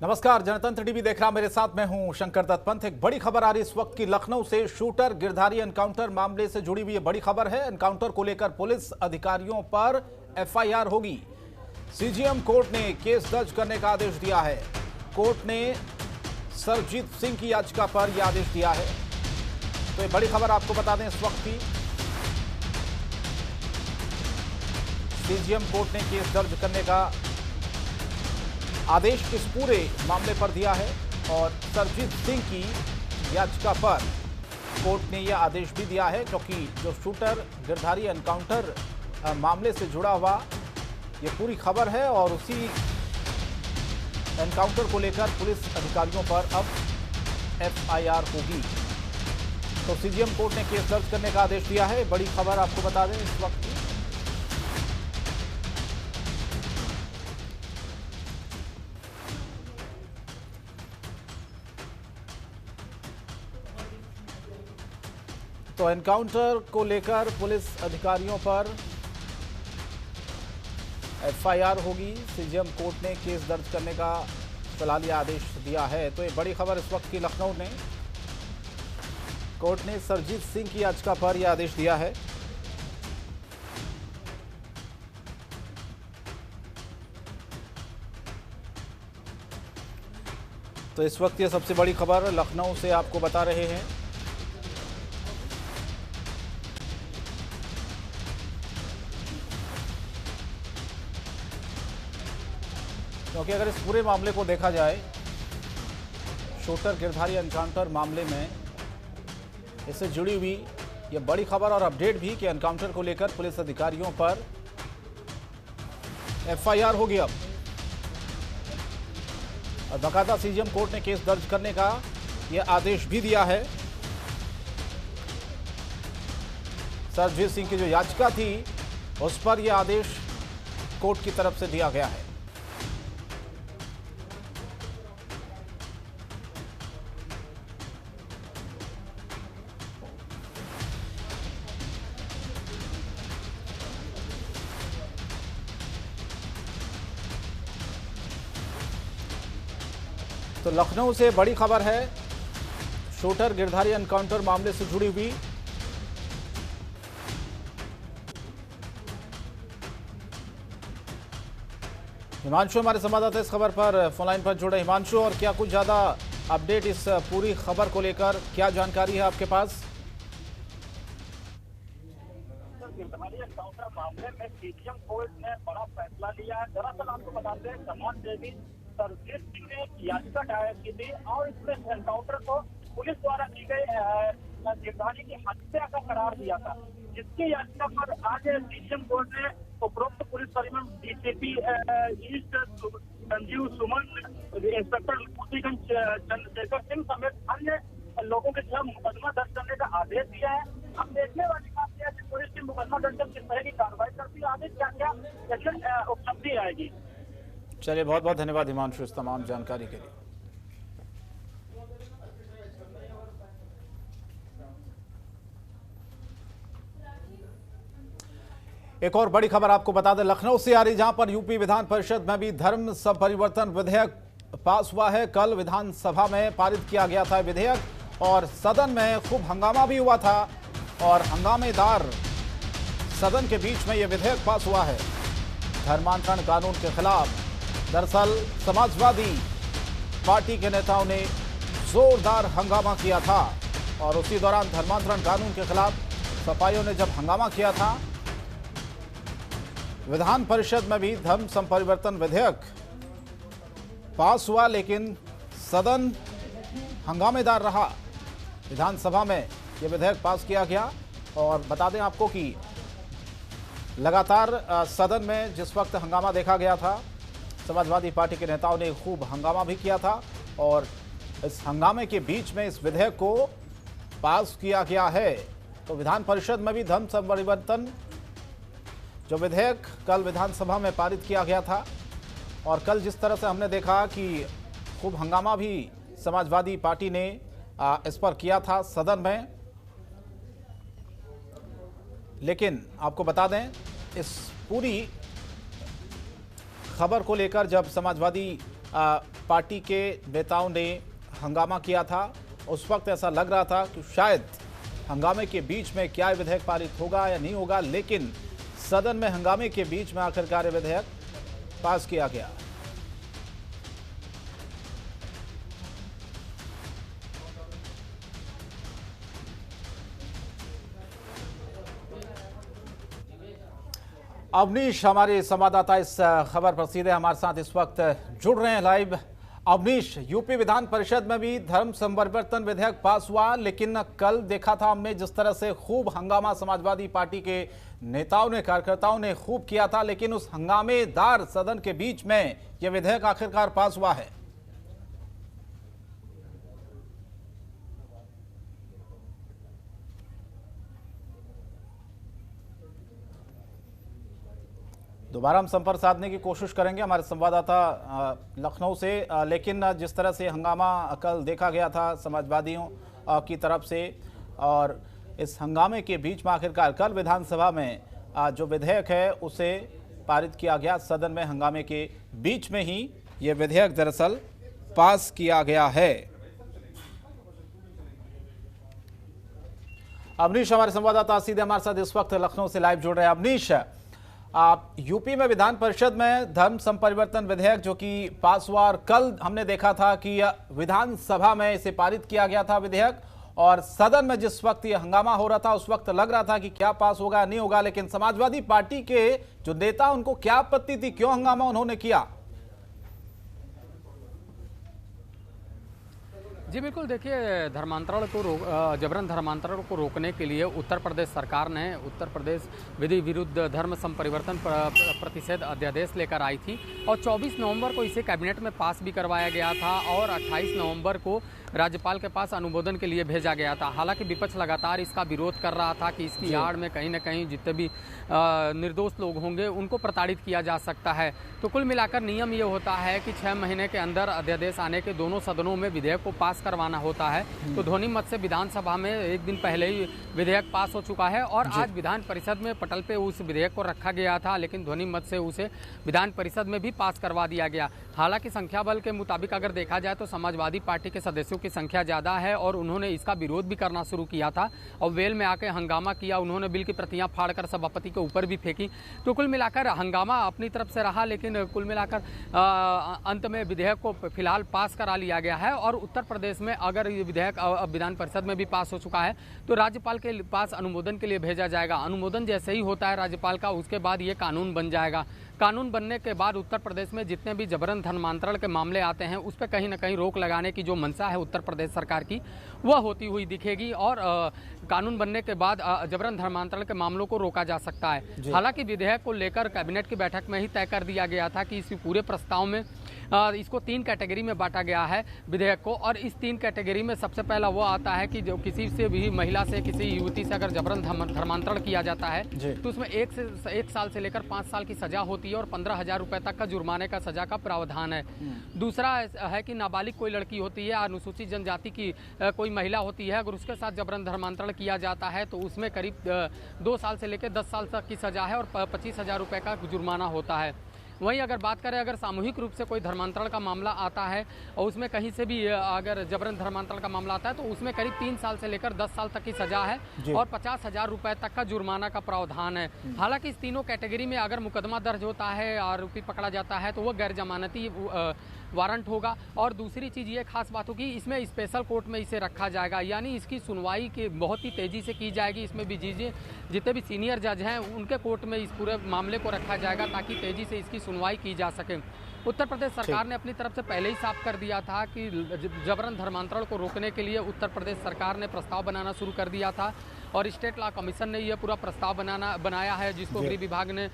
नमस्कार, जनतंत्र टीवी देख रहा मेरे साथ मैं हूं शंकर दत्त पंथ। एक बड़ी खबर आ रही इस वक्त की लखनऊ से। शूटर गिरधारी एनकाउंटर मामले से जुड़ी हुई ये बड़ी खबर है। एनकाउंटर को लेकर पुलिस अधिकारियों पर एफआईआर होगी। सीजीएम कोर्ट ने केस दर्ज करने का आदेश दिया है। कोर्ट ने सरजीत सिंह की याचिका पर यह आदेश दिया है। तो ये बड़ी खबर आपको बता दें इस वक्त की। सीजीएम कोर्ट ने केस दर्ज करने का आदेश इस पूरे मामले पर दिया है और सरजीत सिंह की याचिका पर कोर्ट ने यह आदेश भी दिया है, क्योंकि जो शूटर गिरधारी एनकाउंटर मामले से जुड़ा हुआ ये पूरी खबर है और उसी एनकाउंटर को लेकर पुलिस अधिकारियों पर अब एफआईआर होगी। तो सीजीएम कोर्ट ने केस दर्ज करने का आदेश दिया है। बड़ी खबर आपको बता दें इस वक्त की। तो एनकाउंटर को लेकर पुलिस अधिकारियों पर एफआईआर होगी। सीजीएम कोर्ट ने केस दर्ज करने का फिलहाल यह आदेश दिया है। तो ये बड़ी खबर इस वक्त की लखनऊ ने। कोर्ट ने सरजीत सिंह की याचिका पर यह आदेश दिया है। तो इस वक्त ये सबसे बड़ी खबर लखनऊ से आपको बता रहे हैं। क्योंकि अगर इस पूरे मामले को देखा जाए, शूटर गिरधारी एनकाउंटर मामले में इससे जुड़ी हुई यह बड़ी खबर और अपडेट भी कि एनकाउंटर को लेकर पुलिस अधिकारियों पर एफआईआर होगी अब। और बाकायदा सीजीएम कोर्ट ने केस दर्ज करने का यह आदेश भी दिया है। सरजीत सिंह की जो याचिका थी उस पर यह आदेश कोर्ट की तरफ से दिया गया है। तो लखनऊ से बड़ी खबर है, शूटर गिरधारी एनकाउंटर मामले से जुड़ी हुई। हिमांशु हमारे संवाददाता इस खबर पर फोनलाइन पर जुड़े। हिमांशु, और क्या कुछ ज्यादा अपडेट इस पूरी खबर को लेकर, क्या जानकारी है आपके पास? गिरधारी एनकाउंटर मामले में सीजीएम कोर्ट ने बड़ा फैसला लिया है। दरअसल आपको बताते हैं, समाजसेवी सरजीत सिंह ने याचिका दायर की थी और इसमें एनकाउंटर को पुलिस द्वारा की गई गिरधारी की हत्या का करार दिया था, जिसकी याचिका पर आज सीजीएम कोर्ट ने उपरोक्त पुलिस परिवहन डीसीपी ईस्ट संजीव सुमन, इंस्पेक्टर मोतीगंज चंद्रशेखर सिंह समेत अन्य लोगों के खिलाफ मुकदमा दर्ज करने का आदेश दिया है। अब देखने वाली बात यह है कि पुलिस की मुकदमा दर्ज कर किस तरह की कार्रवाई करती है, आगे क्या क्या उपलब्धि आएगी। चलिए, बहुत बहुत धन्यवाद हिमांशु इस तमाम जानकारी के लिए। एक और बड़ी खबर आपको बता दें, लखनऊ से आ रही, जहां पर यूपी विधान परिषद में भी धर्म संपरिवर्तन विधेयक पास हुआ है। कल विधानसभा में पारित किया गया था विधेयक और सदन में खूब हंगामा भी हुआ था और हंगामेदार सदन के बीच में यह विधेयक पास हुआ है धर्मांतरण कानून के खिलाफ। दरअसल समाजवादी पार्टी के नेताओं ने जोरदार हंगामा किया था और उसी दौरान धर्मांतरण कानून के खिलाफ सपाइयों ने जब हंगामा किया था, विधान परिषद में भी धर्म संपरिवर्तन विधेयक पास हुआ, लेकिन सदन हंगामेदार रहा। विधानसभा में यह विधेयक पास किया गया और बता दें आपको कि लगातार सदन में जिस वक्त हंगामा देखा गया था, समाजवादी पार्टी के नेताओं ने खूब हंगामा भी किया था और इस हंगामे के बीच में इस विधेयक को पास किया गया है। तो विधान परिषद में भी धर्म संपरिवर्तन जो विधेयक कल विधानसभा में पारित किया गया था और कल जिस तरह से हमने देखा कि खूब हंगामा भी समाजवादी पार्टी ने इस पर किया था सदन में, लेकिन आपको बता दें इस पूरी खबर को लेकर जब समाजवादी पार्टी के नेताओं ने हंगामा किया था। उस वक्त ऐसा लग रहा था कि शायद हंगामे के बीच में क्या विधेयक पारित होगा या नहीं होगा, लेकिन सदन में हंगामे के बीच में आखिरकार विधेयक पास किया गया। अवनीश हमारे संवाददाता इस खबर पर सीधे हमारे साथ इस वक्त जुड़ रहे हैं लाइव। अवनीश, यूपी विधान परिषद में भी धर्म संपरिवर्तन विधेयक पास हुआ, लेकिन कल देखा था हमने जिस तरह से खूब हंगामा समाजवादी पार्टी के नेताओं ने, कार्यकर्ताओं ने खूब किया था, लेकिन उस हंगामेदार सदन के बीच में यह विधेयक आखिरकार पास हुआ है। दोबारा हम संपर्क साधने की कोशिश करेंगे हमारे संवाददाता लखनऊ से, लेकिन जिस तरह से हंगामा कल देखा गया था समाजवादियों की तरफ से, और इस हंगामे के बीच में आखिरकार कल विधानसभा में जो विधेयक है उसे पारित किया गया। सदन में हंगामे के बीच में ही ये विधेयक दरअसल पास किया गया है। अवनीश हमारे संवाददाता सीधे हमारे साथ इस वक्त लखनऊ से लाइव जुड़ रहे हैं। अवनीश, यूपी में विधान परिषद में धर्म संपरिवर्तन विधेयक जो कि पास हुआ, और कल हमने देखा था कि विधानसभा में इसे पारित किया गया था विधेयक, और सदन में जिस वक्त ये हंगामा हो रहा था उस वक्त लग रहा था कि क्या पास होगा नहीं होगा, लेकिन समाजवादी पार्टी के जो नेता, उनको क्या आपत्ति थी, क्यों हंगामा उन्होंने किया? जी बिल्कुल, देखिए जबरन धर्मांतरण को रोकने के लिए उत्तर प्रदेश सरकार ने उत्तर प्रदेश विधि विरुद्ध धर्म संपरिवर्तन प्रतिषेध अध्यादेश लेकर आई थी, और 24 नवंबर को इसे कैबिनेट में पास भी करवाया गया था, और 28 नवंबर को राज्यपाल के पास अनुमोदन के लिए भेजा गया था। हालांकि विपक्ष लगातार इसका विरोध कर रहा था कि इसकी आड़ में कहीं न कहीं जितने भी निर्दोष लोग होंगे उनको प्रताड़ित किया जा सकता है। तो कुल मिलाकर नियम ये होता है कि 6 महीने के अंदर अध्यादेश आने के दोनों सदनों में विधेयक को पास करवाना होता है। तो ध्वनि मत से विधानसभा में एक दिन पहले ही विधेयक पास हो चुका है, और आज विधान परिषद में पटल पे उस विधेयक को रखा गया था, लेकिन ध्वनि मत से उसे विधान परिषद में भी पास करवा दिया गया। हालांकि संख्या बल के मुताबिक अगर देखा जाए तो समाजवादी पार्टी के सदस्यों की संख्या ज़्यादा है, और उन्होंने इसका विरोध भी करना शुरू किया था, और वेल में आके हंगामा किया। उन्होंने बिल की प्रतियां फाड़कर सभापति के ऊपर भी फेंकी। तो कुल मिलाकर हंगामा अपनी तरफ से रहा, लेकिन कुल मिलाकर अंत में विधेयक को फिलहाल पास करा लिया गया है। और उत्तर प्रदेश में अगर ये विधेयक अब विधान परिषद में भी पास हो चुका है तो राज्यपाल के पास अनुमोदन के लिए भेजा जाएगा। अनुमोदन जैसे ही होता है राज्यपाल का, उसके बाद ये कानून बन जाएगा। कानून बनने के बाद उत्तर प्रदेश में जितने भी जबरन धर्मांतरण के मामले आते हैं उस पर कहीं ना कहीं रोक लगाने की जो मंशा है उत्तर प्रदेश सरकार की, वह होती हुई दिखेगी, और कानून बनने के बाद जबरन धर्मांतरण के मामलों को रोका जा सकता है। हालांकि विधेयक को लेकर कैबिनेट की बैठक में ही तय कर दिया गया था कि इस पूरे प्रस्ताव में इसको 3 कैटेगरी में बांटा गया है विधेयक को, और इस 3 कैटेगरी में सबसे पहला वो आता है कि जो किसी से भी महिला से, किसी युवती से अगर जबरन धर्मांतरण किया जाता है तो उसमें 1 साल से लेकर 5 साल की सजा होती है, और 15,000 रुपए तक का जुर्माने का सजा का प्रावधान है। दूसरा है कि नाबालिग कोई लड़की होती है, अनुसूचित जनजाति की कोई महिला होती है, अगर उसके साथ जबरन धर्मांतरण किया जाता है तो उसमें करीब 2 साल से लेकर 10 साल तक की सजा है, और 25,000 रुपए का जुर्माना होता है। वहीं अगर बात करें, अगर सामूहिक रूप से कोई धर्मांतरण का मामला आता है और उसमें कहीं से भी अगर जबरन धर्मांतरण का मामला आता है तो उसमें करीब 3 साल से लेकर 10 साल तक की सजा है, और 50,000 रुपए तक का जुर्माना का प्रावधान है। हालांकि इस तीनों कैटेगरी में अगर मुकदमा दर्ज होता है, आरोपी पकड़ा जाता है, तो वह गैर जमानती वारंट होगा। और दूसरी चीज़ ये खास बात होगी, इसमें स्पेशल कोर्ट में इसे रखा जाएगा, यानी इसकी सुनवाई की बहुत ही तेज़ी से की जाएगी। इसमें भी जितने भी सीनियर जज हैं उनके कोर्ट में इस पूरे मामले को रखा जाएगा ताकि तेज़ी से इसकी सुनवाई की जा सके। उत्तर प्रदेश सरकार ने अपनी तरफ से पहले ही साफ कर दिया था कि जबरन धर्मांतरण को रोकने के लिए उत्तर प्रदेश सरकार ने प्रस्ताव बनाना शुरू कर दिया था, और स्टेट लॉ कमीशन ने यह पूरा प्रस्ताव बनाया है, जिसको गृह विभाग ने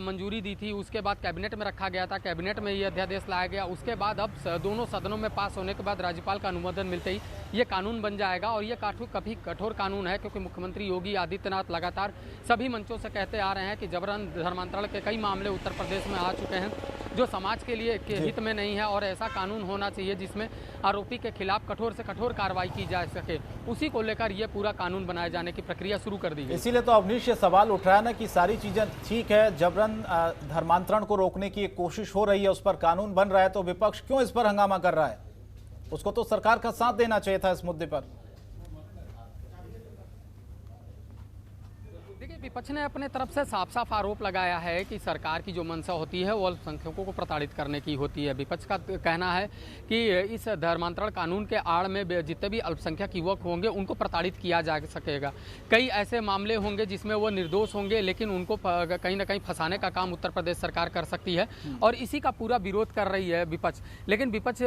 मंजूरी दी थी। उसके बाद कैबिनेट में रखा गया था, कैबिनेट में ये अध्यादेश लाया गया। उसके बाद अब दोनों सदनों में पास होने के बाद राज्यपाल का अनुमोदन मिलते ही ये कानून बन जाएगा, और ये काफ़ी कठोर कानून है, क्योंकि मुख्यमंत्री योगी आदित्यनाथ लगातार सभी मंचों से कहते आ रहे हैं कि जबरन धर्मांतरण के कई मामले उत्तर प्रदेश में आ चुके हैं जो समाज के लिए के हित में नहीं है, और ऐसा कानून होना चाहिए जिसमें आरोपी के खिलाफ कठोर से कठोर कार्रवाई की जा सके। उसी को लेकर ये पूरा कानून बनाए जाने की प्रक्रिया शुरू कर दी गई। इसीलिए तो अवनीश ये सवाल उठ रहा है ना कि सारी चीजें ठीक है, जबरन धर्मांतरण को रोकने की एक कोशिश हो रही है, उस पर कानून बन रहा है, तो विपक्ष क्यों इस पर हंगामा कर रहा है? उसको तो सरकार का साथ देना चाहिए था इस मुद्दे पर। देखिए, विपक्ष ने अपने तरफ से साफ साफ आरोप लगाया है कि सरकार की जो मंशा होती है वो अल्पसंख्यकों को प्रताड़ित करने की होती है। विपक्ष का कहना है कि इस धर्मांतरण कानून के आड़ में जितने भी अल्पसंख्यक युवक होंगे उनको प्रताड़ित किया जा सकेगा। कई ऐसे मामले होंगे जिसमें वो निर्दोष होंगे, लेकिन उनको कहीं ना कहीं फंसाने का काम उत्तर प्रदेश सरकार कर सकती है, और इसी का पूरा विरोध कर रही है विपक्ष। लेकिन विपक्ष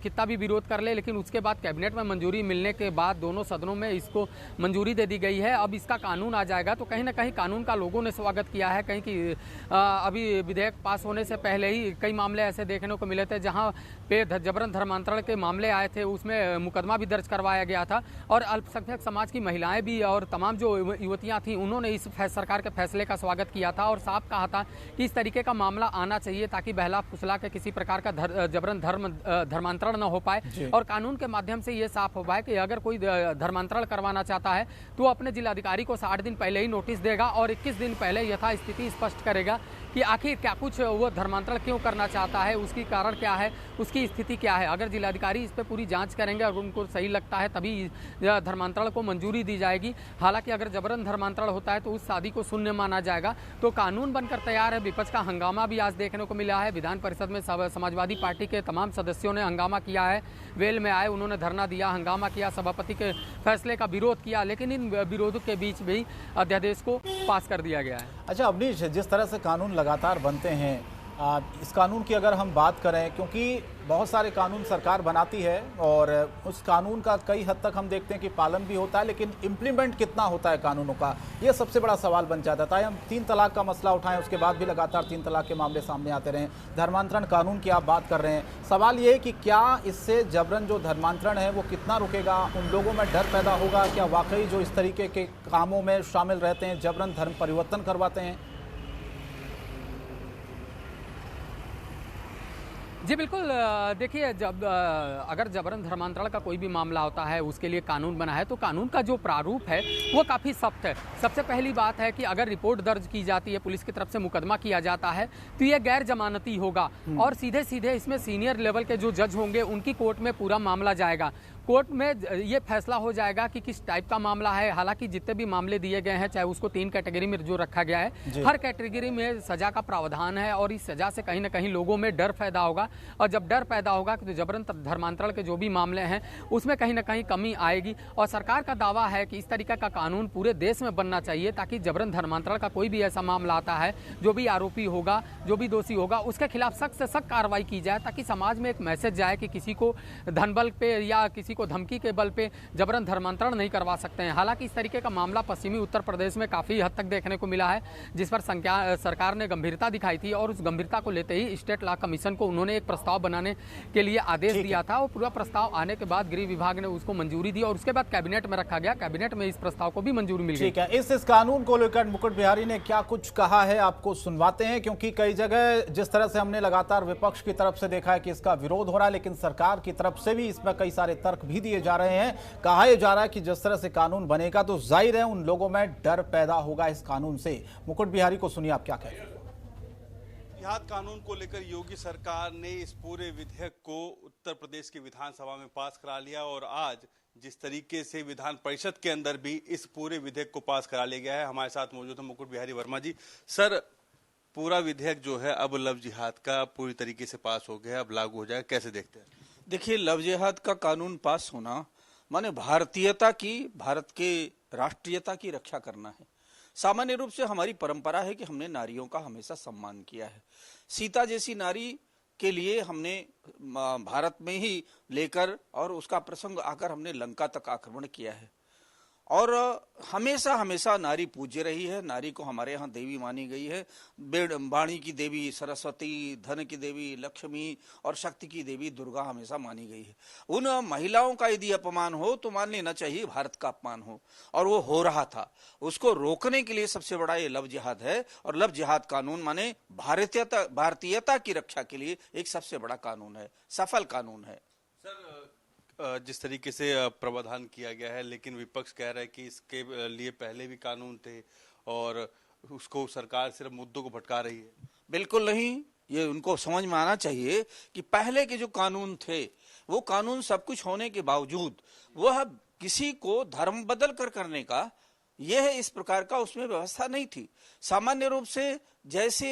कितना भी विरोध कर ले, लेकिन उसके बाद कैबिनेट में मंजूरी मिलने के बाद दोनों सदनों में इसको मंजूरी दे दी गई है। अब इसका कानून आ जाएगा तो कहीं ना कहीं कानून का लोगों ने स्वागत किया है। कहीं कि अभी विधेयक पास होने से पहले ही कई मामले ऐसे देखने को मिले थे जहां पे जबरन धर्मांतरण के मामले आए थे, उसमें मुकदमा भी दर्ज करवाया गया था, और अल्पसंख्यक समाज की महिलाएं भी और तमाम जो युवतियां थीं उन्होंने इस सरकार के फैसले का स्वागत किया था और साफ कहा था कि इस तरीके का मामला आना चाहिए ताकि बहला फुसला के किसी प्रकार का जबरन धर्मांतरण न हो पाए, और कानून के माध्यम से ये साफ हो पाए कि अगर कोई धर्मांतरण करवाना चाहता है तो अपने जिलाधिकारी को 60 दिन पहले ही नोटिस देगा और 21 दिन पहले यथा स्थिति स्पष्ट करेगा कि आखिर क्या कुछ वो धर्मांतरण क्यों करना चाहता है, उसकी कारण क्या है, उसकी स्थिति क्या है। अगर जिलाधिकारी इस पर पूरी जांच करेंगे और उनको सही लगता है तभी धर्मांतरण को मंजूरी दी जाएगी। हालांकि अगर जबरन धर्मांतरण होता है तो उस शादी को शून्य माना जाएगा। तो कानून बनकर तैयार है। विपक्ष का हंगामा भी आज देखने को मिला है। विधान परिषद में समाजवादी पार्टी के तमाम सदस्यों ने हंगामा किया है, वेल में आए, उन्होंने धरना दिया, हंगामा किया, सभापति के फैसले का विरोध किया, लेकिन इन विरोधों के बीच भी अध्यादेश को पास कर दिया गया है। अच्छा अवनीश, जिस तरह से कानून लगातार बनते हैं, इस कानून की अगर हम बात करें, क्योंकि बहुत सारे कानून सरकार बनाती है और उस कानून का कई हद तक हम देखते हैं कि पालन भी होता है, लेकिन इम्प्लीमेंट कितना होता है कानूनों का, ये सबसे बड़ा सवाल बन जाता है। हम 3 तलाक का मसला उठाएं, उसके बाद भी लगातार 3 तलाक के मामले सामने आते रहे, धर्मांतरण कानून की आप बात कर रहे हैं। सवाल ये है कि क्या इससे जबरन जो धर्मांतरण है वो कितना रुकेगा, उन लोगों में डर पैदा होगा, क्या वाकई जो इस तरीके के कामों में शामिल रहते हैं, जबरन धर्म परिवर्तन करवाते हैं? जी बिल्कुल। देखिए, अगर जबरन धर्मांतरण का कोई भी मामला होता है उसके लिए कानून बना है, तो कानून का जो प्रारूप है वो काफ़ी सख्त है। सबसे पहली बात है कि अगर रिपोर्ट दर्ज की जाती है, पुलिस की तरफ से मुकदमा किया जाता है, तो ये गैर जमानती होगा और सीधे सीधे इसमें सीनियर लेवल के जो जज होंगे उनकी कोर्ट में पूरा मामला जाएगा। कोर्ट में ये फैसला हो जाएगा कि किस टाइप का मामला है। हालांकि जितने भी मामले दिए गए हैं, चाहे उसको 3 कैटेगरी में जो रखा गया है, हर कैटेगरी में सजा का प्रावधान है और इस सजा से कहीं ना कहीं लोगों में डर पैदा होगा, और जब डर पैदा होगा तो जबरन धर्मांतरण के जो भी मामले हैं उसमें कहीं ना कहीं कमी आएगी। और सरकार का दावा है कि इस तरीके का कानून पूरे देश में बनना चाहिए ताकि जबरन धर्मांतरण का कोई भी ऐसा मामला आता है, जो भी आरोपी होगा, जो भी दोषी होगा, उसके खिलाफ सख्त से सख्त कार्रवाई की जाए, ताकि समाज में एक मैसेज जाए कि किसी को धन बल पे या किसी को धमकी के बल पे जबरन धर्मांतरण नहीं करवा सकते हैं। हालांकि इस तरीके का मामला पश्चिमी उत्तर प्रदेश में काफ़ी हद तक देखने को मिला है, जिस पर सरकार ने गंभीरता दिखाई थी, और उस गंभीरता को लेते ही स्टेट लॉ कमीशन को उन्होंने एक प्रस्ताव बनाने के लिए आदेश दिया था, और पूरा प्रस्ताव आने के बाद गृह विभाग ने उसको मंजूरी दी और उसके बाद कैबिनेट में रखा गया। कैबिनेट में इस प्रस्ताव को भी मंजूरी मिल गई। ठीक है, इस कानून को लेकर मुकुट बिहारी ने क्या कुछ कहा है आपको सुनवाते हैं, क्योंकि कई जगह जिस तरह से हमने लगातार विपक्ष की तरफ से देखा है कि इसका विरोध हो रहा है, लेकिन सरकार की तरफ से भी इसमें कई सारे तर्क भी दिए जा रहे हैं। कहा यह जा रहा है कि जिस तरह से कानून बनेगा तो जाहिर है उन लोगों में डर पैदा होगा इस कानून से। मुकुट बिहारी को सुनिए, आप क्या कह रहे हैं। जिहाद कानून को लेकर योगी सरकार ने इस पूरे विधेयक को उत्तर प्रदेश की विधानसभा में पास करा लिया, और आज जिस तरीके से विधान परिषद के अंदर भी इस पूरे विधेयक को पास करा लिया गया है, हमारे साथ मौजूद है मुकुट बिहारी वर्मा जी। सर, पूरा विधेयक जो है अब लव जिहाद का पूरी तरीके से पास हो गया, अब लागू हो जाएगा, कैसे देखते हैं? देखिए, लव जिहाद का कानून पास होना माने भारतीयता की, भारत के राष्ट्रीयता की रक्षा करना है। सामान्य रूप से हमारी परंपरा है कि हमने नारियों का हमेशा सम्मान किया है। सीता जैसी नारी के लिए हमने भारत में ही लेकर और उसका प्रसंग आकर हमने लंका तक आक्रमण किया है, और हमेशा हमेशा नारी पूज्य रही है। नारी को हमारे यहाँ देवी मानी गई है। वाणी की देवी सरस्वती, धन की देवी लक्ष्मी और शक्ति की देवी दुर्गा हमेशा मानी गई है। उन महिलाओं का यदि अपमान हो तो मान लेना चाहिए भारत का अपमान हो, और वो हो रहा था। उसको रोकने के लिए सबसे बड़ा ये लव जिहाद है, और लव जिहाद कानून माने भारतीयता की रक्षा के लिए एक सबसे बड़ा कानून है, सफल कानून है। जिस तरीके से प्रावधान किया गया है, लेकिन विपक्ष कह रहा है कि इसके लिए पहले भी कानून थे और उसको सरकार सिर्फ मुद्दों को भटका रही है। बिल्कुल नहीं, ये उनको समझ में आना चाहिए कि पहले के जो कानून थे वो कानून सब कुछ होने के बावजूद वह किसी को धर्म बदल कर करने का यह इस प्रकार का उसमें व्यवस्था नहीं थी। सामान्य रूप से जैसे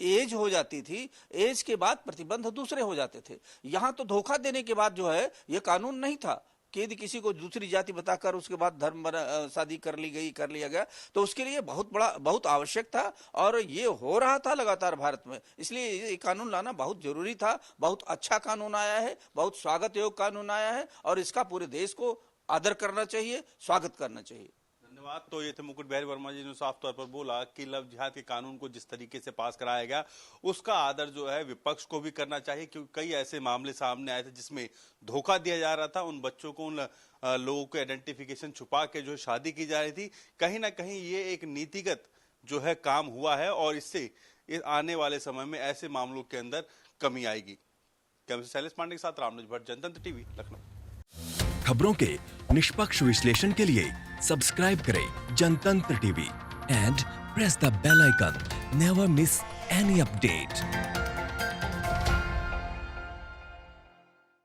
एज हो जाती थी, एज के बाद प्रतिबंध दूसरे हो जाते थे। यहाँ तो धोखा देने के बाद जो है ये कानून नहीं था कि यदि किसी को दूसरी जाति बताकर उसके बाद धर्म शादी कर लिया गया तो उसके लिए बहुत आवश्यक था, और ये हो रहा था लगातार भारत में। इसलिए ये कानून लाना बहुत जरूरी था। बहुत अच्छा कानून आया है, बहुत स्वागत योग्य कानून आया है, और इसका पूरे देश को आदर करना चाहिए, स्वागत करना चाहिए। धन्यवाद। तो ये थे मुकुट बिहारी वर्मा जी ने साफ तौर पर बोला कि लव जिहाद के कानून को जिस तरीके से पास कराया गया उसका आदर जो है विपक्ष को भी करना चाहिए, क्योंकि कई ऐसे मामले सामने आए थे जिसमें धोखा दिया जा रहा था। उन बच्चों को, उन लोगों को आइडेंटिफिकेशन छुपा के जो शादी की जा रही थी, कहीं ना कहीं ये एक नीतिगत जो है काम हुआ है, और इससे आने वाले समय में ऐसे मामलों के अंदर कमी आएगी। कैमरे से शैलेश पांडे के साथ रामनुज भट्ट, जनतंत्र टीवी, लखनऊ। खबरों के निष्पक्ष विश्लेषण के लिए सब्सक्राइब करें Janatantra TV and press the bell icon. Never miss any update.